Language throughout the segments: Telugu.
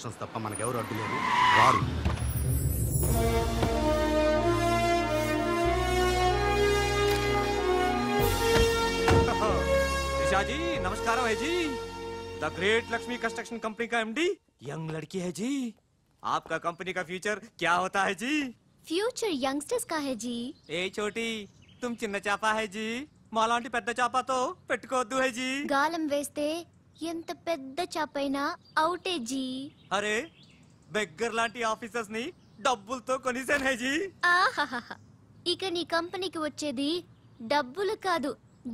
కన్స్ట్రక్షన్స్ తప్ప మనకెవరు అడ్డు లేరు, రారు. जी नमस्कार है जी। The great Lakshmi construction company का एमडी यंग लड़की है जी। आपका कंपनी का फ्यूचर क्या होता है जी? फ्यूचर यंगस्टर्स का है जी। ए छोटी तुम చిన్న చాపా है जी, మాలాంటి పెద్ద చాపాతో పెట్టుకోవద్దు है जी। గాలం వేస్తే ఎంత పెద్ద చాపైనా అవుటే జీ. అరే బెగ్గర్ లాంటి ఆఫీసర్స్ ని డబ్బులతో కొనిసాను है जी। ఆహాహా, ఇక నీ కంపెనీకి వచ్చేది డబ్బులు కాదు,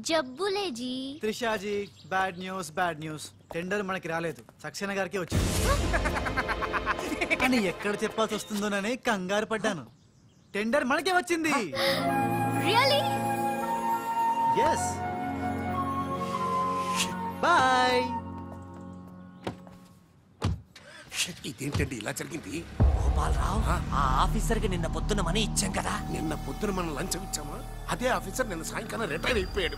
జబ్బులే ji. Trishaji, bad news. Tender మనకి రాలేదు, సక్సేనా గారికి వచ్చింది అని ఎక్కడ చెప్పాల్సి వస్తుందోనని కంగారు పడ్డాను. టెండర్ మనకే వచ్చింది. రియల్లీ? yes. బాయ్. ఇదేంటండి ఇలా జరిగింది? గోపాలరావు, ఆ ఆఫీసర్ కి నిన్న పొద్దున మనీ ఇచ్చాం కదా. నిన్న పొద్దున మనం లంచం ఇచ్చామా? అదే ఆఫీసర్ నిన్న సాయంకాలం రిటైర్ అయిపోయాడు.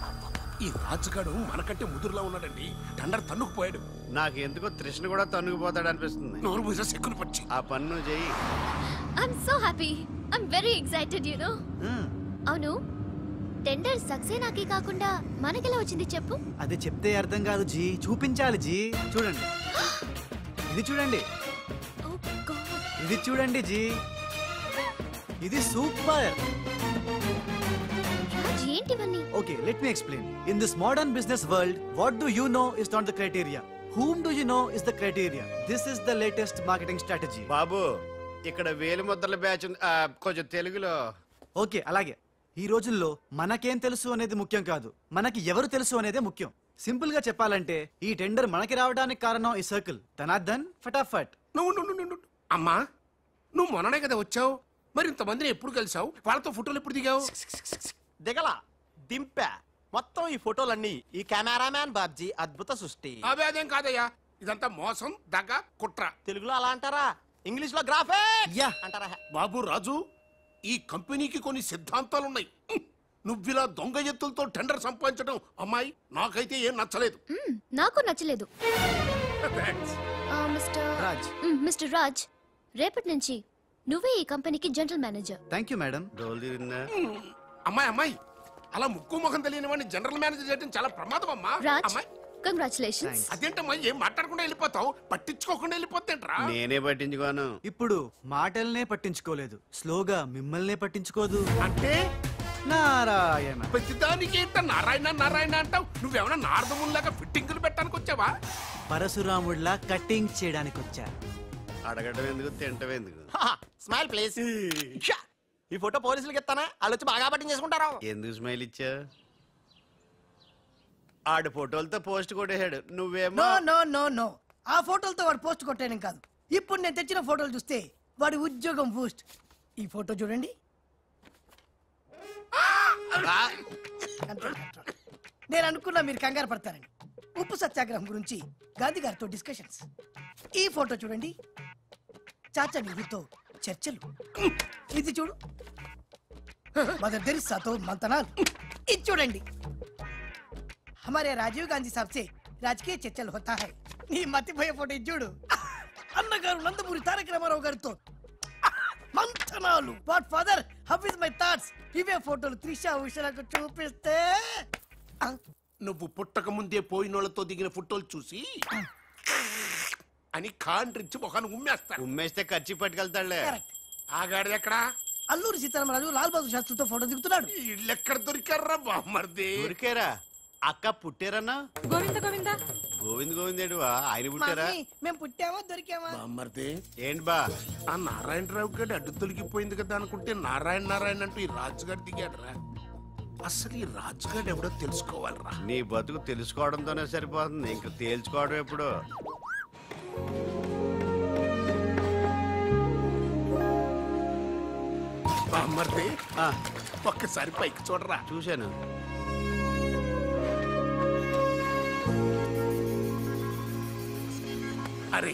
ఈ రాజుగాడు మనకంటే ముదురులా ఉన్నాడండి. టెండర్ తన్నుకుపోయాడు. నాకు ఎందుకో తృష్ణ కూడా తన్నుకుపోతాడు అనిపిస్తుంది. నోరు మూసే సెక్కులు పచ్చి ఆ పన్ను చెయ్యి. I'm so happy, I'm very excited you know. అవును, టెండర్ సక్సేనాకి కాకుండా మనకెలా వచ్చింది చెప్పు? అది చెప్తే అర్థం కాదు జీ, చూపించాలి జీ. చూడండి, ఇది చూడండి, ఇది చూడండి జీ, ఇది సూపర్. రాజ్, ఏంటివన్నీ? Okay, let me explain. In this modern business world, what do you know is not the criteria. Whom do you know is the criteria. This is the latest marketing strategy. బాబు, ఇక్కడ వేలు ముద్రల బ్యాచ్ ఉంది, కొంచెం తెలుగులో. ఓకే, అలాగే. ఈ రోజుల్లో మనకేం తెలుసు అనేది ముఖ్యం కాదు, మనకి ఎవరు తెలుసు అనేదే ముఖ్యం. సింపుల్ గా చెప్పాలంటే ఈ టెండర్ మనకి రావడానికి కారణం ఈ సర్కిల్. ధనార్దన్, ఫటాఫట్. నువ్వు అమ్మా, నువ్వు మొన్ననే కదా వచ్చావు. మరి ఇంతమందిని ఎప్పుడు కలిసావు? వాళ్ళతో ఫోటోలు ఎప్పుడు దిగావు? దిగల, దింపా. మొత్తం ఈ ఫోటోలన్నీ ఈ కెమెరామ్యాన్ బాబ్జీ అద్భుత సృష్టి. అవే అదేం కాదయ్యా, ఇదంతా మోసం, దగ్గ, కుట్ర. తెలుగులో అలా అంటారా? ఇంగ్లీష్ లో గ్రాఫే అంటారా? బాబు రాజు, ఈ కంపెనీకి కొన్ని సిద్ధాంతాలున్నాయి. నువ్విలా దొంగ ఎత్తులతో టెండర్ సంపాదించడం అమ్మాయి నాకైతే ఏం నచ్చలేదు. నాకు నచ్చలేదు. మిస్టర్ రాజ్, రేపటి నుంచి నువ్వే ఈ కంపెనీకి general manager. Thank you madam. అమ్మాయి అలా ముక్కు ముఖం తెలియని వాడిని జనరల్ మేనేజర్ చేయడం చాలా ప్రమాదం అమ్మా. రాజ్, కంగ్రాచులేషన్స్. అదేంటమ్మా, ఏం మాట్లాడకుండా వెళ్ళిపోతావు? పట్టించుకోకుండా వెళ్ళిపోతేంట్రా? నేనే పట్టించుకోను. ఇప్పుడు మాటల్నే పట్టించుకోలేదు, స్లోగా మిమ్మల్నే పట్టించుకోదు అంటే నారాయణ. ప్రతిదానికి ఏంట నారాయణ నారాయణ అంటావు? నువ్వేమన్నా నారదముల్లాగా ఫిట్టింగులు పెట్టడానికి వచ్చావా? పరశురాముడిలా కటింగ్ చేయడానికి వచ్చా. అడగడం ఎందుకు, తింటం ఎందుకు? Smile please. ఈ ఫోటో పోలీసులకి ఇస్తానా? వాళ్ళు వచ్చి బాగా పట్టింగ్ చేసుకుంటారు. ఎందుకు స్మైల్ ఇచ్చా? ఆడు ఫోటోలతో పోస్ట్ కొట్టేశాడు, నువ్వేమో. నో, ఆ ఫోటోలతో వాడు పోస్ట్ కొట్టాను కాదు. ఇప్పుడు నేను తెచ్చిన ఫోటోలు చూస్తే వాడి ఉద్యోగం బూస్ట్. ఈ ఫోటో చూడండి. నేను అనుకున్నా మీరు కంగారు పడతారని. ఉప్పు సత్యాగ్రహం గురించి గాంధీ గారితో డిస్కషన్స్. ఈ ఫోటో చూడండి, చాచా నెహ్రూతో చర్చలు. ఇది చూడు, మదర్ తెరిసాతో మంతనాలు. ఇది చూడండి, हमारे राजीव गांधी साहब से राजकीय चर्चल होता है. నీ మతిపోయే ఫోటో ఇది చూడు, అన్నగారు నందమూరి తారక రామారావు గారితో మంతనాలు. What father, how is my thoughts? ఇవే ఫోటోలు త్రిషా ఉషలకు చూపిస్తే నువ్వు పుట్టక ముందే పోయినోళ్లతో దిగిన ఫోటోలు చూసి అని కాండ్రించి మొహాన్ని ఉమ్మేస్తా. ఉమ్మేస్తే ఖర్చు పట్టుకెళ్తాడులే. ఆగాడు ఎక్కడా? అల్లూరి సీతారామరాజు లాల్ బహదూర్ శాస్త్రితో ఫోటో దిగుతున్నాడు. వీళ్ళు ఎక్కడ దొరికారా బామ్మర్ది? దొరికారా? అక్క పుట్టారన్నా? గోవింద్ గోవిందేడువా? ఆయన పుట్టారా? మేము పుట్టామా దొరికామా? బామ్మర్ది ఏంటి బా, ఆ నారాయణరావు గారి అడ్డు తొలగిపోయింది కదా అనుకుంటే నారాయణ నారాయణ అంటూ ఈ రాజుగారు దిగాడురా. అసలు ఈ రాజుగారు ఎవడో తెలుసుకోవాలరా. నీ బతుకు తెలుసుకోవడంతోనే సరిపోతుంది, ఇంక తేల్చుకోవడం ఎప్పుడు. బామ్మర్ది, ఒక్కసారి పైకి చూడరా. చూశాను. అరే,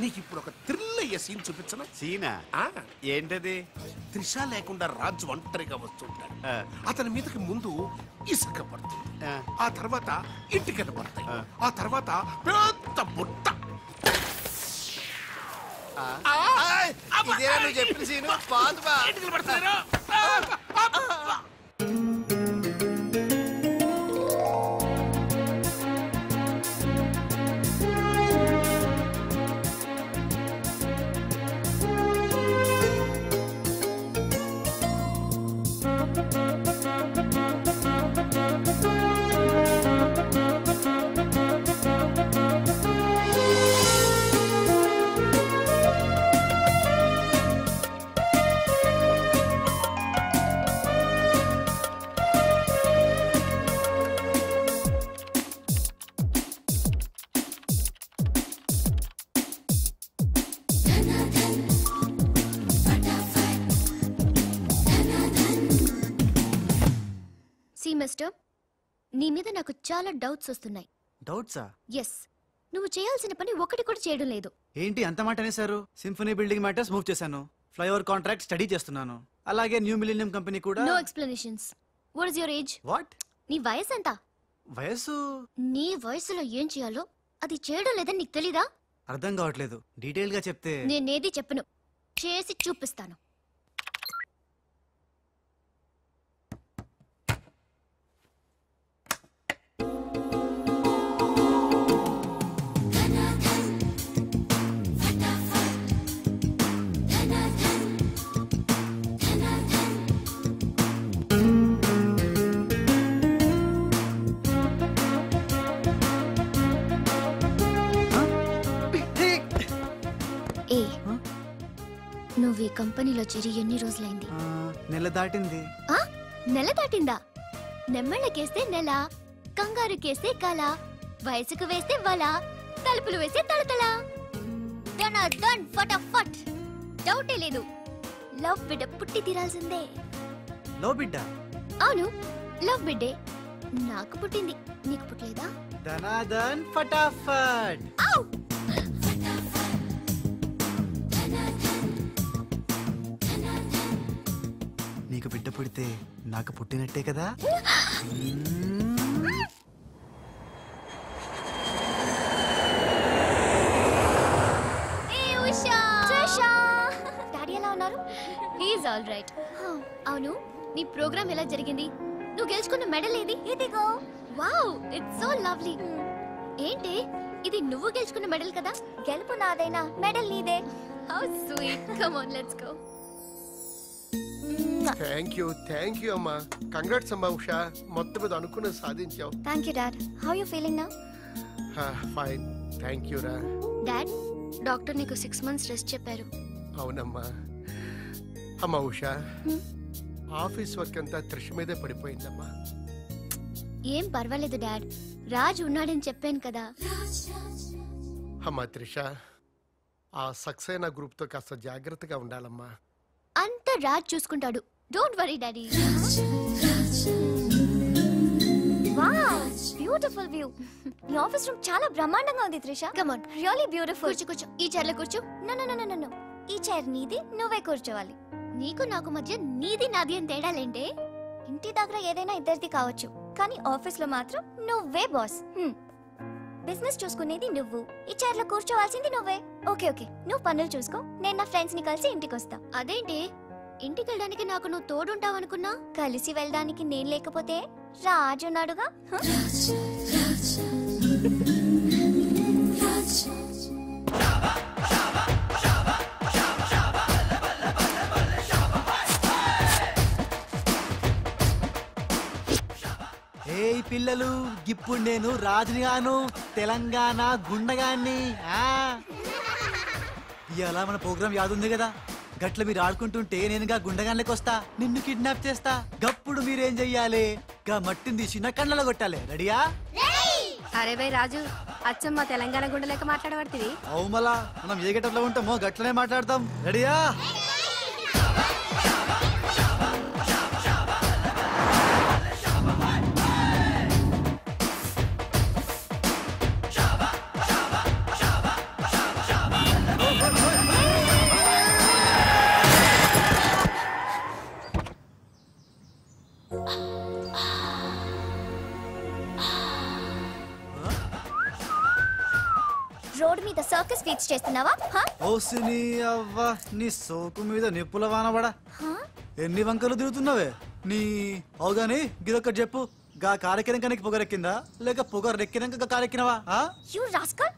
నీకు ఇప్పుడు ఒక థ్రిల్ అయ్యే సీన్ చూపించనా? సీనా? ఏంటది? త్రిష లేకుండా రాజు ఒంటరిగా వస్తుంటాడు. అతని మీదకి ముందు ఇసుక పడుతుంది, ఆ తర్వాత ఇటుకలు పడతాయి, ఆ తర్వాత పెద్ద బుట్ట. ఇదేనా నువ్వు చెప్పిన సీను బాదు బా మిస్టర్ నీ మీద నాకు చాలా డౌట్స్ వస్తున్నాయి. డౌట్సా? ఎస్, నువ్వు చేయాల్సిన పని ఒకటి కూడా చేయడం లేదు. ఏంటి అంత మాట అనేసారు? సింఫనీ బిల్డింగ్ మ్యాటర్స్ మూవ్ చేశాను, ఫ్లైఓవర్ కాంట్రాక్ట్ స్టడీ చేస్తున్నాను, అలాగే న్యూ మిలీనియం కంపెనీ కూడా. No explanations. What is your age? What? నీ వయసు ఎంత? వయసు? నీ వయసులో ఏం చేయాలో అది చేయడం లేదని నీకు తెలీదా? అర్థం కావట్లేదు, డీటెయిల్ గా చెప్తే. నేనేది చెప్పను, చేసి చూపిస్తాను. నువ్వు ఈ కంపెనీలో చేరి ఎన్ని రోజులైంది? నెల దాటింది. నెల దాటిందా? నెమ్మళ్ళకేస్తే నెల, కంగారుకేస్తే కల, వయసుకు వేస్తే వల, తలుపులు వేస్తే తలతల. ఫటాఫట్. డౌటే లేదు, లవ్ బిడ్డ పుట్టి తీరాల్సిందే. లవ్ బిడ్డ? అవును, లవ్ బిడ్డే. నాకు పుట్టింది, నీకు పుట్టలేదా? ధనాధన్ ఫటాఫట్. నీకు బిడ్డ పుడితే నాకు పుట్టినట్టే కదా. డాడీ ఎలా ఉన్నారు? He's all right. అవును, నీ ప్రోగ్రామ్ ఎలా జరిగింది? నువ్వు గెలుచుకున్న మెడల్ ఏది? ఇదిగో. Wow, it's so lovely. ఏంటి ఇది, నువ్వు గెలుచుకున్న మెడల్ కదా? గెలుపు నాదైనా మెడల్ నీదే. How sweet. Come on, let's go. Thank you అమ్మా. కంగ్రాట్స్ అమ్మా ఉషా, మొత్తం మీద అనుకున్నది సాధించావు. Thank you dad. How you feeling now? Fine, thank you రా. డాడ్, డాక్టర్ నీకు 6 months రెస్ట్ చెప్పారు. అవునమ్మా. అమ్మా ఉషా, ఆఫీస్ వర్క్ అంతా త్రిష మీదే పడిపోయిందమ్మా. ఏం పర్వాలేదు డాడ్, రాజ్ ఉన్నాడని చెప్పాను కదా. అమ్మా త్రిష, ఆ సక్సేనా గ్రూప్ తో కాస్త జాగ్రత్తగా ఉండాలమ్మా. అంత రాజ్ చూసుకుంటాడు, don't worry daddy. Wow, beautiful view. ఈ ఆఫీస్ రూమ్ చాలా బ్రహ్మాండంగా ఉంది Trisha. Come on, really beautiful. కూర్చో, ఈ చైర్లో కూర్చో. నో, ఈ చైర్ నీది, నువ్వే కూర్చోవాలి. నీకు నాకు మధ్య నీది నాది అని తేడాలేంటే? ఇంటి దగ్గర ఏదైనా ఇద్దరిది కావచ్చు, కానీ ఆఫీస్ లో మాత్రం నువ్వే బాస్. బిజినెస్ చూసుకునేది నువ్వు, ఈ చైర్ లో కూర్చోవాల్సింది నువ్వే. ఓకే, నువ్వు పనులు చూసుకో, నేను నా ఫ్రెండ్స్ ని కలిసి ఇంటికి వస్తా. అదేంటి, ఇంటికి వెళ్ళడానికి నాకు నువ్వు తోడుంటావు అనుకున్నా? కలిసి వెళ్ళడానికి నేను లేకపోతే రాజు ఉన్నాడుగా. ఏయ్ పిల్లలు, ఇప్పుడు నేను రాజునిగాను, తెలంగాణ గుండగాన్ని. ఇలా మన ప్రోగ్రామ్ యాదుంది కదా, గట్ల మీరు ఆడుకుంటుంటే నేనుగా గుండగాన్లకి వస్తా, నిన్ను కిడ్నాప్ చేస్తా. గప్పుడు మీరేం చెయ్యాలి? గా మట్టిని తీసి నా కళ్ళలో కొట్టాలి. రెడీయా? అరే బై రాజు, అచ్చమ్మ తెలంగాణ గుండె లెక్క మాట్లాడబడుతుంది. అవుమలా, మనం ఏ గట్టలో ఉంటామో గట్లనే మాట్లాడతాం. రెడీయా? రోడ్ మీద సర్కస్ ఫీట్స్ చేస్తున్నావా హా? ఓసిని అవ్వ నీ సోకు మీద నిప్పుల వానబడా హా? ఎన్ని వంకలు తిరుగుతున్నావే నీ అవుగాని గిదొక్కటి చెప్పు గా కారెక్కినాక నీకు పొగరెక్కిందా లేక పొగరెక్కినాక కారెక్కినవా You rascal!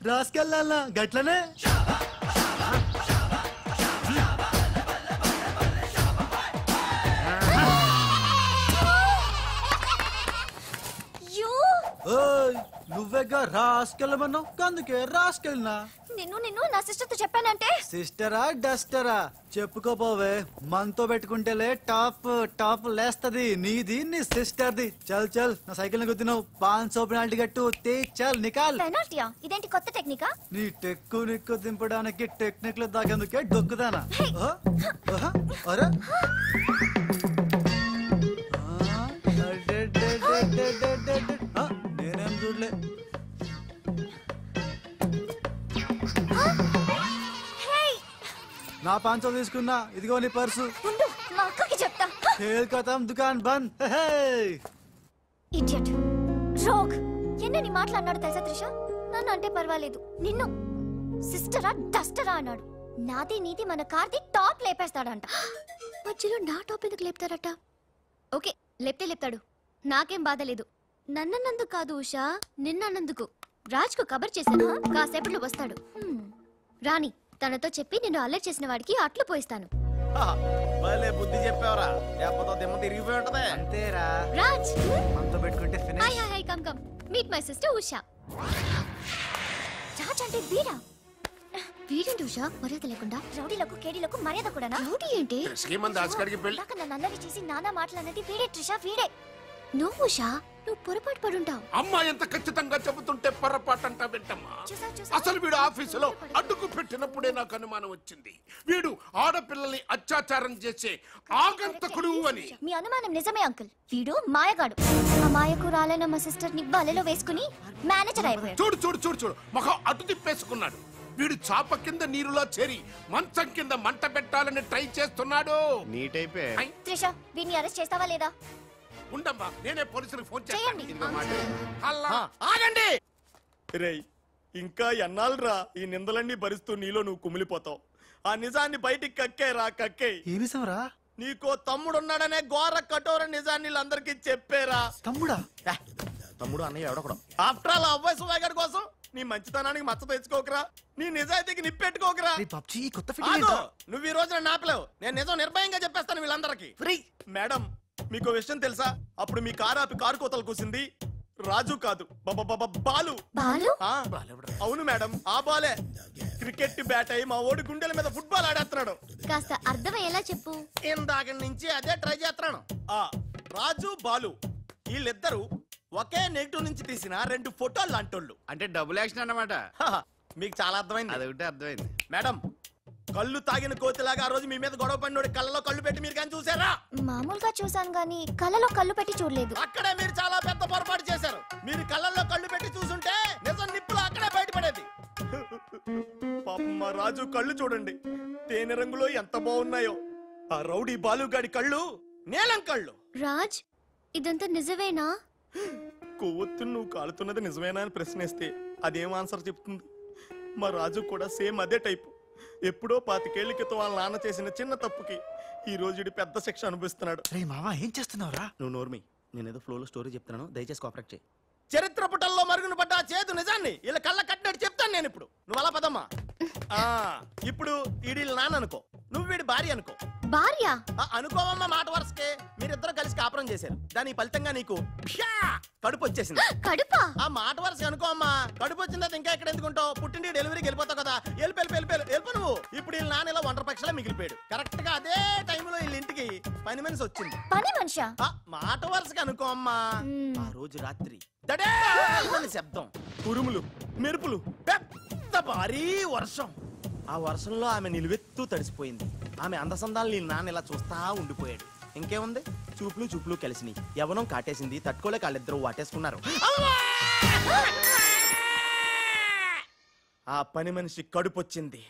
రాసుకెళ్ళాలా గట్లనే You! ఓయ్ నువ్వేగా రాసుకెళ్ళమన్నావు అందుకే రాసుకెళ్ళినా నిన్ను నా సిస్టర్తో చెప్పానంటే సిస్టరా డస్టరా చెప్పుకోపోవే మనతో పెట్టుకుంటేలే టాప్ లేస్తది నీది నీ సిస్టర్ది చల్ చల్ నా సైకిల్ గుద్దినావు 500 పెనాల్టీ గట్టు తేక్ చల్ నికాల్ పెనాల్టీయా ఇదేంటి కొత్త టెక్నికా నీ టెక్కు నిక్కు దింపడానికి టెక్నిక్ లో దాగేందుకే డొక్కుదానా అరే నేనేం చూడలే నా 500 తీసుకున్నా ఇదిగో నీ పర్సు ఉండు మా అక్కకి చెప్తా ఖేల్ ఖతం దుకాన్ బంద్ ఇడియట్ రోగ్ ఎన్నని మాట్లాడినాడు తెలుసా త్రిష నన్ను అంటే పర్వాలేదు నిన్ను సిస్టరా డస్టరా అన్నాడు నాది నీది మన కార్ది టాప్ లేపేస్తాడంట మధ్యలో నా టాప్ ఎందుకు లేపుతారట ఓకే లేపితే లేపుతాడు నాకేం బాధ లేదు నన్నందుకు కాదు ఉషా నిన్నందుకు రాజ్కు కబర్ చేశాను కాసేపట్లో వస్తాడు రాణి తనతో చెప్పి నిన్ను అల్లరి చేసిన వాడికి అట్లు పోయిస్తాను భలే బుద్ధి చెప్పావరా లేకపోతే దిమ్మ తిరిగిపోయి ఉంటదే అంతేరా రాజ్ మనతో పెట్టుకుంటే hi finish hi hi come come meet my sister Usha Raj అంటే వీడా వీడేంటి ఉషా మర్యాద లేకుండా రౌడీలకు కేడీలకు మర్యాద కూడా రౌడీ ఏంటి శ్రీమంత్ దాస్కర్కి పెళ్లి ఇందాక నన్ను అల్లరి చేసి నానా మాటలన్నది వీడే ట్రిషా వీడే నువ్వు ఉషా నువ్వు పొరపాటు పడుంటావు అమ్మా ఎంత ఖచ్చితంగా చెబుతుంటే పొరపాటు అంటా వింటమ్మా అసలు వీడు ఆఫీసులో అడ్డుకు పెట్టినప్పుడే నాకు అనుమానం వచ్చింది వీడు ఆడపిల్లల్ని అత్యాచారం చేసే ఆగంతకుడు అని మీ అనుమానం నిజమే అంకుల్ వీడు మాయగాడు ఆ మాయకు రాలైన మా సిస్టర్ ని బలలో వేసుకుని మేనేజర్ అయిపోయాడు చూడు చూడు చూడు చూడు మొహం అటు తిప్పేసుకున్నాడు వీడు చాప కింద నీరులో చేరి మంచం కింద మంట పెట్టాలని ట్రై చేస్తున్నాడు నీట్ అయిపోయి ఐ, త్రిష వీడిని అరెస్ట్ చేస్తావా లేదా ఉండమ్మా నేనే పోలీసులకు ఫోన్ చేయండి చేస్తాను హల్లా ఆగండి రేయ్ ఇంకా ఎన్నాళ్ళరా ఈ నిందలన్నీ భరిస్తూ నీలో నువ్వు కుమిలిపోతావు ఆ నిజాన్ని బయటికి కక్కేరా కక్కే ఏమి సమరా నీకో తమ్ముడున్నాడనే ఘోర కఠోర నిజాన్ని వీళ్ళందరికీ చెప్పేరా తమ్ముడా తమ్ముడు అన్నయ్య ఎవడొకడు ఆఫ్టర్ ఆల్ అవ్వాయి సుబాయ్ గారి కోసం నీ మంచితనానికి మచ్చ తెచ్చుకోకరా నీ నిజాయితీకి నిప్పెట్టుకోకరా పబ్జి కొత్త ఆగు! నువ్వు ఈ రోజున నాపలేవు నేను నిజం నిర్భయంగా చెప్పేస్తాను వీళ్ళందరికీ ఫ్రీ మేడం మీకు విషయం తెలుసా అప్పుడు మీ కారు ఆపి కారు కోతలు కూసింది రాజు కాదు బాలు బాలు ఆ, అవును మేడం ఆ బాలే క్రికెట్ బ్యాట్ అయి మా ఓడి గుండెల మీద ఫుట్బాల్ ఆడేస్తున్నాడు కాస్త అర్థమయ్యేలా చెప్పు ఇందాక నుంచి అదే ట్రై చేస్తున్నాను ఆ రాజు బాలు వీళ్ళిద్దరూ ఒకే నెగిటివ్ నుంచి తీసిన 2 ఫోటోలు లాంటోళ్ళు అంటే డబుల్ యాక్షన్ అన్నమాట మీకు చాలా అర్థమైంది అదొకటి అర్థమైంది మేడం కళ్ళు తాగిన కోతిలాగా ఆ రోజు మీ మీద గొడవ పడినోడి కళ్ళలో కళ్ళు పెట్టి మీరు కానీ చూసారా మామూలుగా చూసాను గానీ కళ్ళలో కళ్ళు పెట్టి చూడలేదు అక్కడే మీరు చాలా పెద్ద పొరపాటు చేశారు మీరు కళ్ళల్లో కళ్ళు పెట్టి చూసుంటే నిజం నిప్పులు అక్కడే బయటపడేది పాపం మా రాజు కళ్ళు చూడండి తేనె రంగులో ఎంత బాగున్నాయో ఆ రౌడీ బాలుగాడి కళ్ళు నీలం కళ్ళు రాజ్ ఇదంతా నిజమేనా కొవ్వొత్తు నువ్వు కాలుతున్నది నిజమేనా అని ప్రశ్నిస్తే అదేం ఆన్సర్ చెప్తుంది మా రాజు కూడా సేమ్ అదే టైపు ఎప్పుడో 25 ఏళ్ల క్రితం వాళ్ళ నాన్న చేసిన చిన్న తప్పుకి ఈ రోజు పెద్ద శిక్ష అనుభవిస్తున్నాడు రే మావా ఏం చేస్తున్నావురా నువ్వు నోర్మి నేనేదో ఫ్లోలో స్టోరీ చెప్తున్నాను దయచేసి కోఆపరేట్ చేయి చరిత్ర పుటల్లో మరుగున పడ్డ ఆ చేతు నిజాన్ని ఇలా కళ్ళ కట్టినట్టు చెప్తాను నేను ఇప్పుడు నువ్వు అలా పదమ్మా ఇప్పుడు ఈడి నాన్న అనుకో నువ్వు వీడి భార్య అనుకో భార్య అనుకోవమ్మా మాట వరుసకే మీరిద్దరు కలిసి కాపురం చేశారు దాని ఫలితంగా నీకు కడుపు వచ్చేసింది కడుపా ఆ మాట వరుస అనుకో అమ్మా కడుపు వచ్చిన తర్వాత ఇంకా ఎక్కడ ఎందుకుంటావు పుట్టింటి డెలివరీకి వెళ్ళిపోతావు కదా వెళ్ళిపోయి నువ్వు ఇప్పుడు వీళ్ళ నాన్న ఇలా ఒంటరి పక్షలా మిగిలిపోయాడు కరెక్ట్ గా అదే టైంలో వీళ్ళ ఇంటికి పని మనిషి వచ్చింది పని మనిషా మాట వరుసగా అనుకో అమ్మా ఆ రోజు రాత్రి శబ్దం ఉరుములు మెరుపులు పెద్ద భారీ వర్షం ఆ వర్షంలో ఆమె నిలువెత్తు తడిసిపోయింది ఆమె అందసందాలు నీ నాన్న ఇలా చూస్తా ఉండిపోయాడు ఇంకేముంది చూపులు కలిసినాయి యవనం కాటేసింది తట్టుకోలేక వాళ్ళిద్దరూ వాటేసుకున్నారు ఆ పని మనిషి కడుపొచ్చింది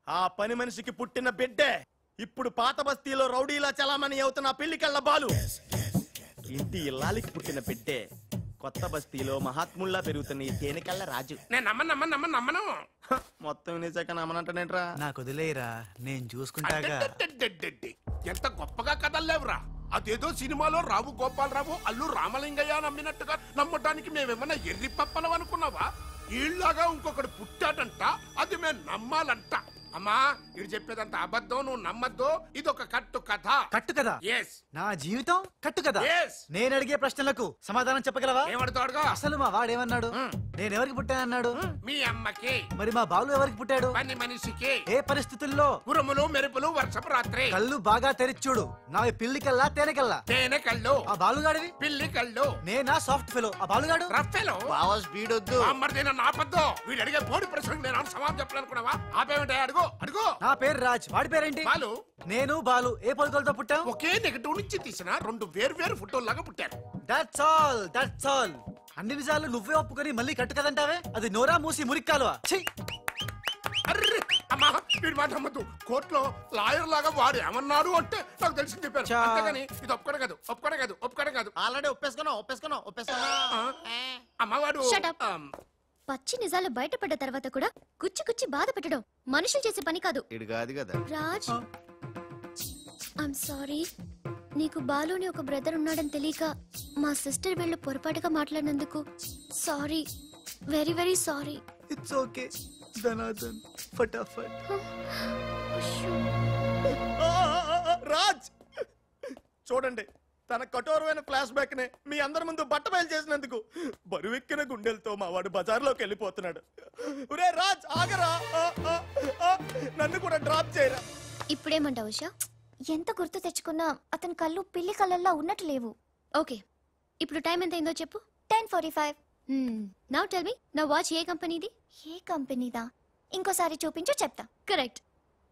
ఆ పని మనిషికి పుట్టిన బిడ్డే ఇప్పుడు పాత బస్తీలో రౌడీలా చలామణి అవుతున్న పెళ్లికెళ్ళ బాలు ఇంటి ఇల్లాలికి పుట్టిన బిడ్డే కొత్త బస్తీలో మహాత్ముల్లా పెరుగుతున్న ఈ తేనెకల్ల రాజు. నేను నమ్మను మొత్తం వినేశాక నమ్మనంటానేంట్రా? నాకు వదిలేయరా, నేను చూసుకుంటాగా. అడ్డడ్డడ్డడ్డడ్డి. ఎంత గొప్పగా కథల్లేవురా. అదేదో సినిమాలో రావు గోపాలరావు అల్లు రామలింగయ్య నమ్మినట్టుగా నమ్మటానికి మేమేమన్నా ఎర్రి పప్పలం అనుకున్నావా? ఈళ్ళగా ఇంకొకడు పుట్టాడంట, అది మేము నమ్మాలంట. అమ్మా ఇది చెప్పేదంత అబద్ధం, నువ్వు నమ్మద్దు. ఇదొక కట్టు కథ. కట్టు కదా? ఎస్. నా జీవితం కట్టు కదా? Yes. నేను అడిగే ప్రశ్నలకు సమాధానం చెప్పగలవా? ఏమడుతాడుగా? అసలు మా వాడేమన్నాడు? నేను ఎవరికి పుట్టానన్నాడు? మీ అమ్మకి. మరి మా బాలు ఎవరికి పుట్టాడు? పని మనిషికి. ఏ పరిస్థితుల్లో? ఉరుములు మెరుపులు వర్షపు రాత్రి. కళ్ళు బాగా తెరిచూడు. నావి పిల్లి కల్లా తేనె కల్లా? తేనె కళ్ళు. ఆ బాలుగాడివి? పిల్లి కళ్ళు. నేనా సాఫ్ట్ ఫెలో, ఆ బాలుగాడు రఫెలో. బావా స్పీడ్ వద్దు. మరి నేను ఆపద్దు. వీడు అడిగే బోడి ప్రశ్నకు నేను సమాధానం చెప్పాలనుకున్నావా? ఆపేమిటే? అడుగు అడుగు. నా పేరు రాజ్, వాడి పేరేంటి? బాలు. నేను బాలు ఏ పొలకలతో పుట్టాం? ఒకే నెగటివ్ నుంచి తీసిన రెండు వేరు ఫోటోల్లాగా పుట్టారు. That's all. అన్ని నిజాలు నువ్వే ఒప్పుకొని మళ్ళీ కట్టు కదంటావే? అది నోరా మూసి మురిక్కాలువా? ఛీ! అర్రే అమ్మా వీడి మాట నమ్మద్దు. కోర్టులో లాయర్ లాగా వాడు ఏమన్నాడు అంటే నాకు తెలిసి చెప్పారు. చా. అంతేగాని ఇది ఒప్పుకోవడం కాదు. ఆల్రెడీ ఒప్పేసుకున్నావు. అమ్మవాడు Shut up. పచ్చి నిజాలు బయటపడ్డ తర్వాత కూడా గుచ్చి బాధ పెట్టడం మనుషులు చేసే పని కాదు. ఇడు కాదు కదా. Raj, I'm sorry. నీకు బాలుని ఒక బ్రదర్ ఉన్నాడని తెలియక మా సిస్టర్ వీళ్ళు పొరపాటుగా మాట్లాడినందుకు sorry, very very sorry. It's okay ధనాధన్ ఫటాఫట్. రాజ్ చూడండి, తన కఠోరమైన ఫ్లాష్ బ్యాక్ నే మీ అందరి ముందు బట్టబయలు చేసినందుకు బరువెక్కిన గుండెలతో మా వాడు బజార్లోకి వెళ్ళిపోతున్నాడు. ఒరే రాజ్ ఆగరా, నన్ను కూడా డ్రాప్ చేయరా. ఇప్పుడేమంటావు ఉషా? ఎంత గుర్తు తెచ్చుకున్నా అతని కళ్ళు పిల్లి కళ్ళల్లో ఉన్నట్టు లేవు. ఓకే, ఇప్పుడు టైం ఎంత అయిందో చెప్పు. 10:45. నౌ టెల్ మీ, నా వాచ్ ఏ కంపెనీది? ఏ కంపెనీదా? ఇంకోసారి చూపించు చెప్తా. కరెక్ట్.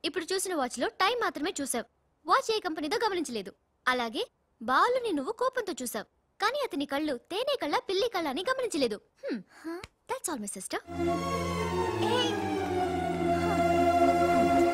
ఇప్పుడు చూసిన వాచ్ లో టైం మాత్రమే చూసావు, వాచ్ ఏ కంపెనీదో గమనించలేదు. అలాగే బాలుని నువ్వు కోపంతో చూసావు, కానీ అతని కళ్ళు తేనె కళ్ళ పిల్లి కళ్ళ అని గమనించలేదు. That's all my sister.